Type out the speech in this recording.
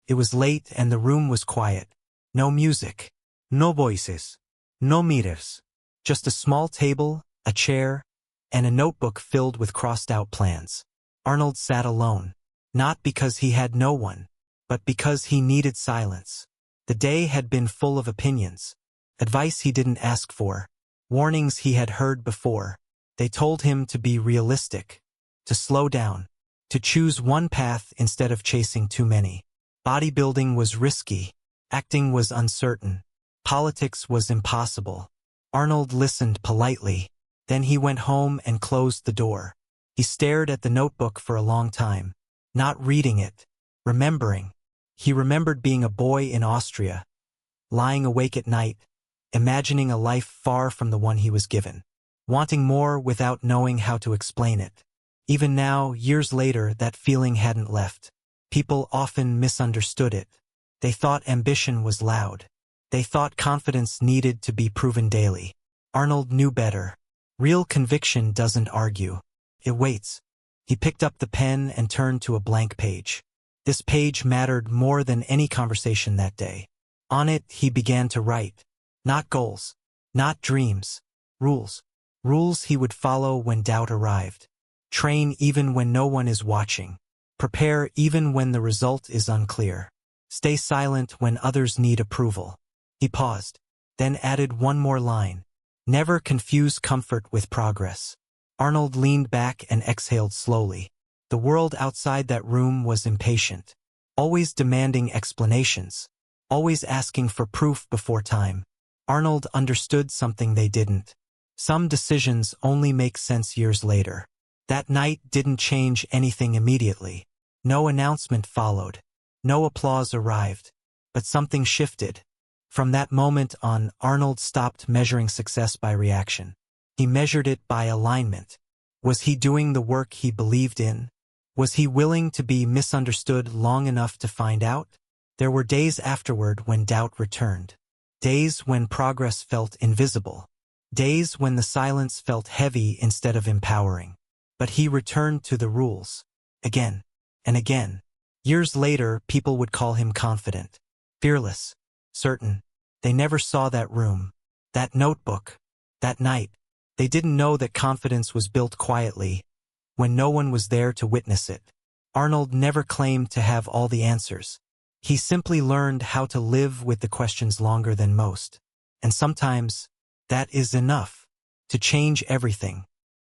It was late and the room was quiet. No music. No voices. No meters. Just a small table, a chair, and a notebook filled with crossed-out plans. Arnold sat alone. Not because he had no one, but because he needed silence. The day had been full of opinions. Advice he didn't ask for. Warnings he had heard before. They told him to be realistic, to slow down, to choose one path instead of chasing too many. Bodybuilding was risky. Acting was uncertain. Politics was impossible. Arnold listened politely. Then he went home and closed the door. He stared at the notebook for a long time, not reading it, remembering. He remembered being a boy in Austria, lying awake at night, imagining a life far from the one he was given, wanting more without knowing how to explain it. Even now, years later, that feeling hadn't left. People often misunderstood it. They thought ambition was loud. They thought confidence needed to be proven daily. Arnold knew better. Real conviction doesn't argue. It waits. He picked up the pen and turned to a blank page. This page mattered more than any conversation that day. On it, he began to write. Not goals. Not dreams. Rules. Rules he would follow when doubt arrived. Train even when no one is watching. Prepare even when the result is unclear. Stay silent when others need approval. He paused, then added one more line. Never confuse comfort with progress. Arnold leaned back and exhaled slowly. The world outside that room was impatient, always demanding explanations, always asking for proof before time. Arnold understood something they didn't. Some decisions only make sense years later. That night didn't change anything immediately. No announcement followed. No applause arrived. But something shifted. From that moment on, Arnold stopped measuring success by reaction. He measured it by alignment. Was he doing the work he believed in? Was he willing to be misunderstood long enough to find out? There were days afterward when doubt returned. Days when progress felt invisible. Days when the silence felt heavy instead of empowering. But he returned to the rules. Again and again. Years later, people would call him confident, fearless, certain. They never saw that room, that notebook, that night. They didn't know that confidence was built quietly, when no one was there to witness it. Arnold never claimed to have all the answers. He simply learned how to live with the questions longer than most. And sometimes, that is enough to change everything.